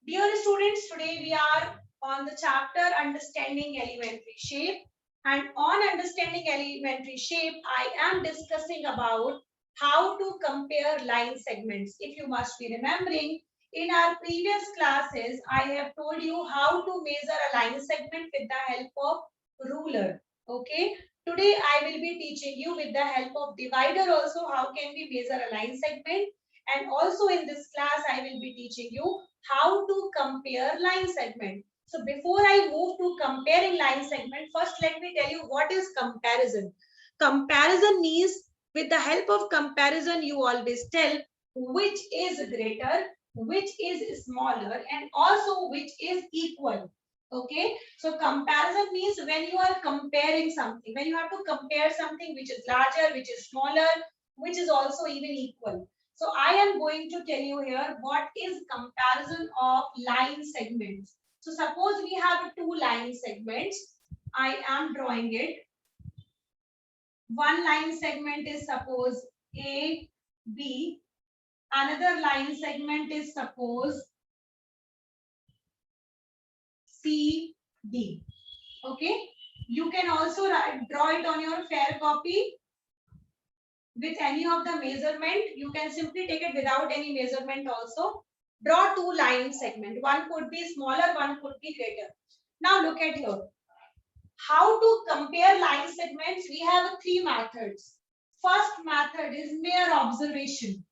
Dear students, today we are on the chapter Understanding Elementary Shape. And on Understanding Elementary Shape, I am discussing about how to compare line segments. If you must be remembering, in our previous classes, I have told you how to measure a line segment with the help of ruler. Okay. Today I will be teaching you with the help of divider also how can we measure a line segment. And also in this class, I will be teaching you how to compare line segment. So before I move to comparing line segment, first let me tell you what is comparison. Comparison means with the help of comparison, you always tell which is greater, which is smaller, and also which is equal. Okay, so comparison means when you are comparing something, when you have to compare something which is larger, which is smaller, which is also even equal. So I am going to tell you here what is comparison of line segments. So suppose we have two line segments. I am drawing it. One line segment is suppose A, B. Another line segment is suppose C, D. Okay. You can also draw it on your fair copy with any of the measurement. You can simply take it without any measurement also. Draw two line segment. One could be smaller, one could be greater. Now look at here. How to compare line segments? We have three methods. First method is mere observation.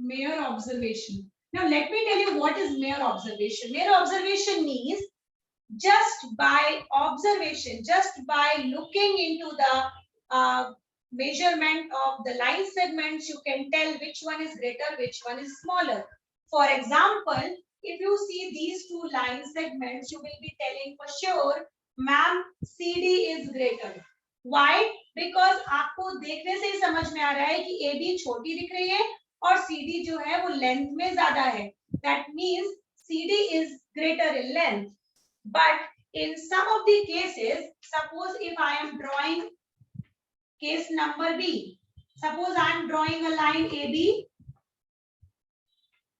Mere observation. Now let me tell you what is mere observation. Mere observation means just by observation, just by looking into the measurement of the line segments, you can tell which one is greater, which one is smaller. For example, if you see these two line segments, you will be telling for sure, ma'am, CD is greater. Why? Because आपको देखने से ही समझ में आ रहा है कि AB छोटी दिख रही है और CD जो है वो लेंथ में ज्यादा है. That means CD is greater in length. But in some of the cases, suppose if I am drawing case number B, suppose I am drawing a line AB,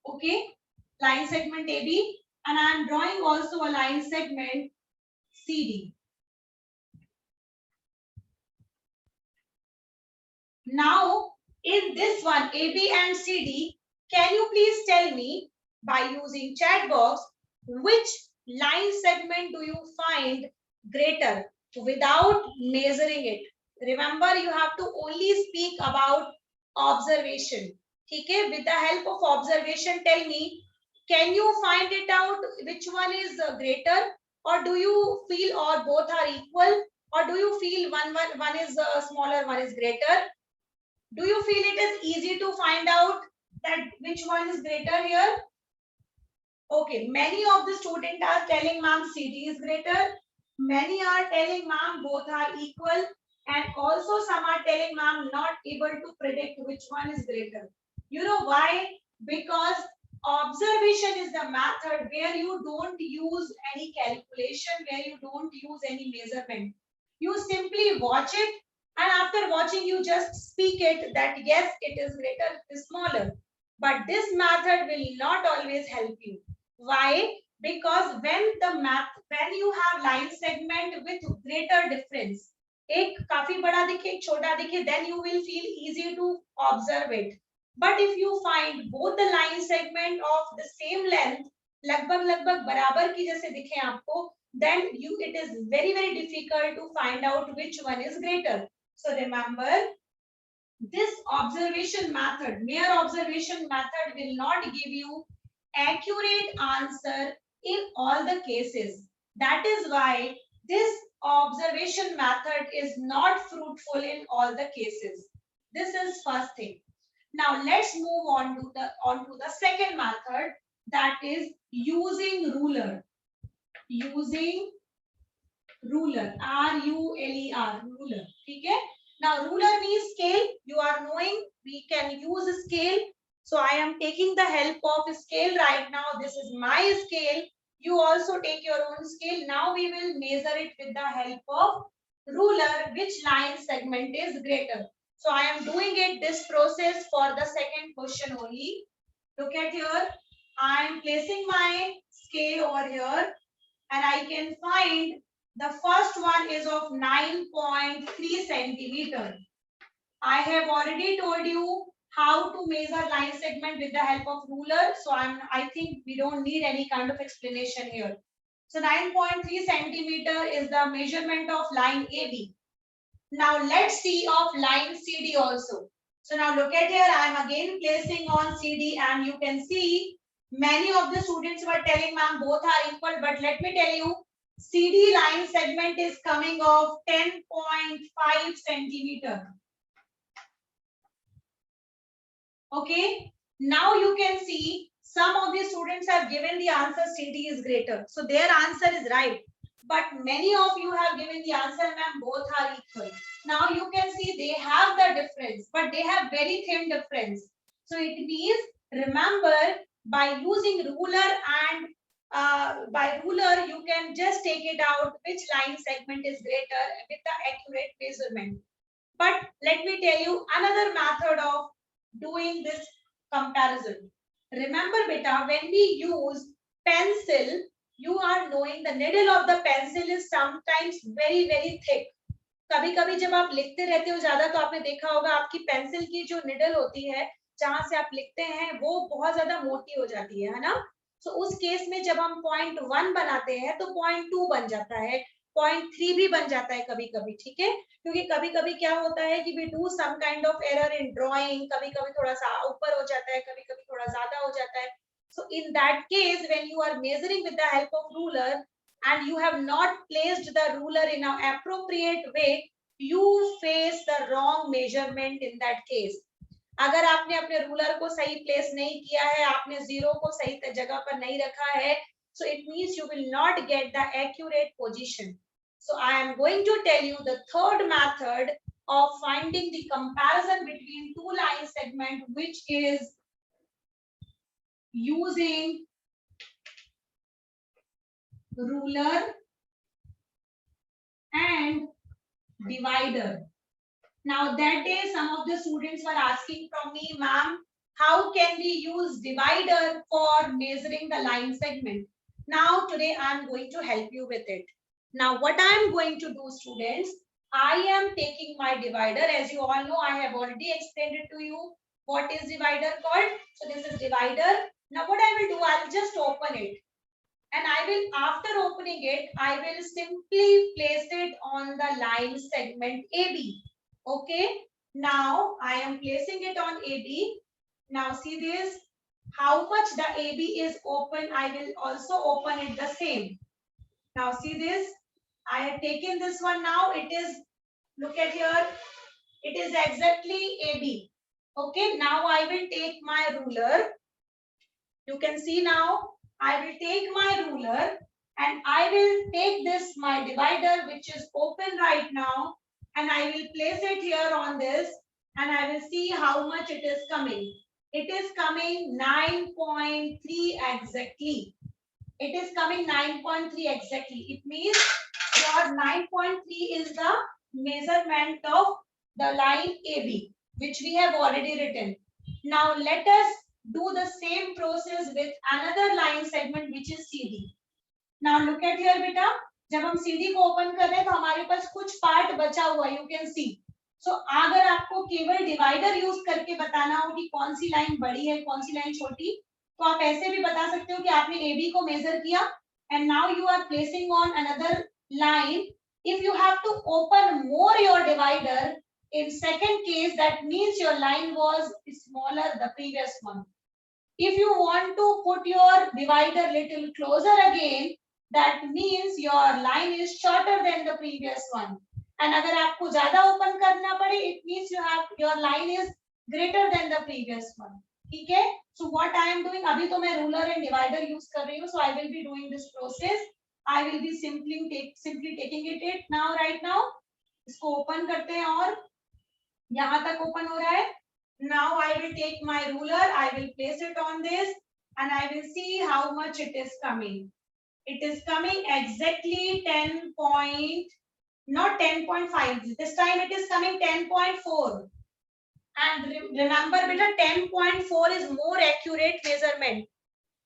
okay, line segment AB, and I am drawing also a line segment CD. Now, in this one, AB and CD, can you please tell me by using chat box which line segment do you find greater without measuring it? Remember, you have to only speak about observation. Okay, with the help of observation, tell me, can you find it out which one is greater, or do you feel or both are equal, or do you feel one is smaller, one is greater? Do you feel it is easy to find out that which one is greater here? Okay, many of the students are telling ma'am CD is greater. Many are telling ma'am both are equal. And also some are telling ma'am not able to predict which one is greater. You know why? Because observation is the method where you don't use any calculation, where you don't use any measurement. You simply watch it, and after watching you just speak it that yes, it is greater, it is smaller. But this method will not always help you. Why? Because when you have line segment with greater difference, एक काफी बड़ा दिखे एक छोटा दिखे, then you will feel easy to observe it. But if you find both the line segment of the same length लगभग लगभग बराबर की जैसे दिखे आपको, then it is very difficult to find out which one is greater. So remember, this observation method, mere observation method, will not give you accurate answer in all the cases. That is why this observation method is not fruitful in all the cases. This is first thing. Now let's move on to the second method, that is using ruler. Using ruler, R-U-L-E-R, ruler. Okay? Now ruler means scale. You are knowing we can use a scale. So I am taking the help of a scale right now. This is my scale. You also take your own scale. Now we will measure it with the help of ruler, which line segment is greater. So I am doing it this process for the second question only. Look at here. I am placing my scale over here and I can find the first one is of 9.3 centimeter. I have already told you how to measure line segment with the help of ruler. So I think we don't need any kind of explanation here. So 9.3 centimeter is the measurement of line AB. Now let's see of line CD also. So now look at here, I am again placing on CD and you can see many of the students were telling ma'am both are equal, but let me tell you CD line segment is coming of 10.5 centimeter. Okay, now you can see some of the students have given the answer CD is greater. So their answer is right. But many of you have given the answer, ma'am, both are equal. Now you can see they have the difference, but they have very thin difference. So it means, remember, by using ruler and by ruler, you can just take it out which line segment is greater with the accurate measurement. But let me tell you another method of doing this comparison. Remember, beta, when we use pencil, you are knowing the needle of the pencil is sometimes very thick. कभी कभी जब आप लिखते रहते हो ज्यादा तो आपने देखा होगा आपकी पेंसिल की जो निडल होती है जहां से आप लिखते हैं वो बहुत ज्यादा मोटी हो जाती है ना. सो उस केस में जब हम 0.1 बनाते हैं तो 0.2 बन जाता है, 0.3 भी बन जाता है कभी कभी. ठीक है, क्योंकि कभी कभी क्या होता है कि we do some kind of error in drawing, कभी कभी थोड़ा सा ऊपर हो जाता है, कभी कभी थोड़ा ज्यादा हो जाता है. So in that case, when you are measuring with the help of ruler and you have not placed the ruler in an appropriate way, you face the wrong measurement in that case. अगर आपने अपने ruler को सही place नहीं किया है, आपने zero को सही जगह पर नहीं रखा है, so it means you will not get the accurate position. So I am going to tell you the third method of finding the comparison between two line segment, which is using ruler and divider. Now that day some of the students were asking from me, ma'am, how can we use divider for measuring the line segment? Now today I am going to help you with it. Now what I am going to do, students, I am taking my divider. As you all know, I have already explained it to you. What is divider called? So this is divider. Now what I will do, I will just open it. And I will, after opening it, I will simply place it on the line segment AB. Okay, now I am placing it on AB. Now see this, how much the AB is open, I will also open it the same. Now see this, I have taken this one. Now it is, look at here, it is exactly AB. Okay, now I will take my ruler. You can see now, I will take my ruler and I will take this, my divider, which is open right now, and I will place it here on this and I will see how much it is coming. It is coming 9.3 exactly. It is coming 9.3 exactly. It means your 9.3 is the measurement of the line AB, which we have already written. Now let us do the same process with another line segment, which is CD. Now look at here, beta. जब हम CD को open कर रहे हैं तो हमारे पास कुछ part बचा हुआ है, you can see. So अगर आपको केवल डिवाइडर यूज करके बताना हो कि कौन सी लाइन बड़ी है कौन सी लाइन छोटी, तो आप ऐसे भी बता सकते हो कि आपने AB को मेजर किया and now you are placing on another line. If you have to open more your divider, in second case, that means your line was smaller the previous one. If you want to put your divider little closer again, that means your line is shorter than the previous one. And अगर आपको ज़्यादा open करना पड़े, it means your line is greater than the previous one. ठीक है? So what I am doing, अभी तो मैं ruler and divider use कर रही हूँ, so I will be doing this process. I will be simply taking it now, right now. इसको open करते हैं और यहाँ तक open हो रहा है. Now I will take my ruler, I will place it on this and I will see how much it is coming. It is coming exactly 10 point, not 10.5. This time it is coming 10.4. And remember beta 10.4 is more accurate measurement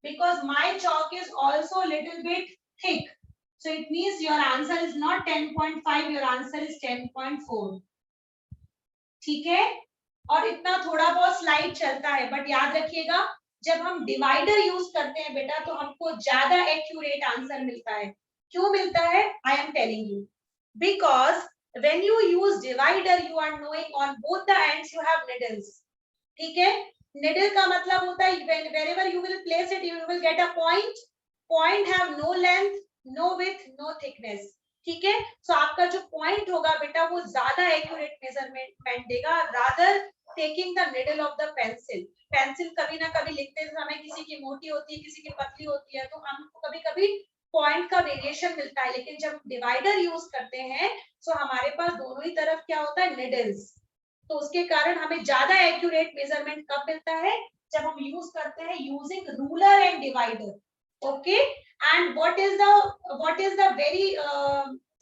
because my chalk is also a little bit thick. So it means your answer is not 10.5, your answer is 10.4. ठीक है? और इतना थोड़ा बहुत slide चलता है, but याद रखिएगा जब हम डिवाइडर यूज करते हैं बेटा तो हमको ज्यादा एक्यूरेट आंसर मिलता है. क्यों मिलता है? I am telling you. Because when you use divider you are knowing on both the ends you have needles. ठीक है? needle का मतलब होता है wherever you will place it you will get a point. Point have no length, no width, no thickness. ठीक है? so आपका जो point होगा बेटा वो ज्यादा accurate measurement देगा rather taking the needle of the pencil. Pencil कभी ना कभी लिखते समय किसी की मोटी होती है किसी की पतली होती है तो हमको कभी कभी पॉइंट का वेरिएशन मिलता है, लेकिन जब डिवाइडर यूज करते हैं तो हमारे पास दोनों ही तरफ क्या होता है? निडल्स. तो उसके कारण हमें ज्यादा एक्यूरेट मेजरमेंट कब मिलता है? जब हम यूज करते हैं using ruler and divider. Okay. And what is the very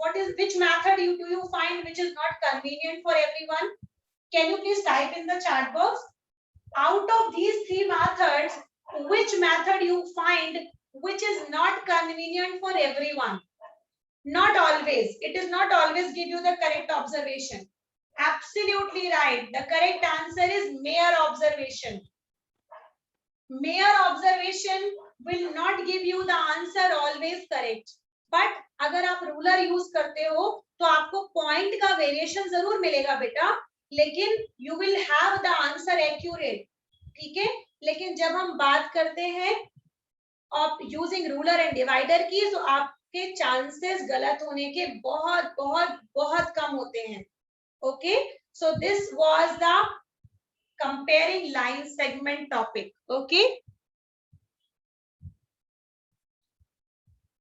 what is which method do you find which is not convenient for everyone? Can you please type in the chat box? Out of these three methods, which method you find which is not convenient for everyone? Not always. It is not always give you the correct observation. Absolutely right. The correct answer is mere observation. Mere observation will not give you the answer always correct. But अगर आप ruler use करते हो तो आपको point का variation जरूर मिलेगा बेटा, लेकिन you will have the answer accurate. ठीक है? लेकिन जब हम बात करते हैं of using ruler and divider की तो आपके चांसेस गलत होने के बहुत बहुत बहुत कम होते हैं. Okay. So this was the comparing line segment topic. Okay.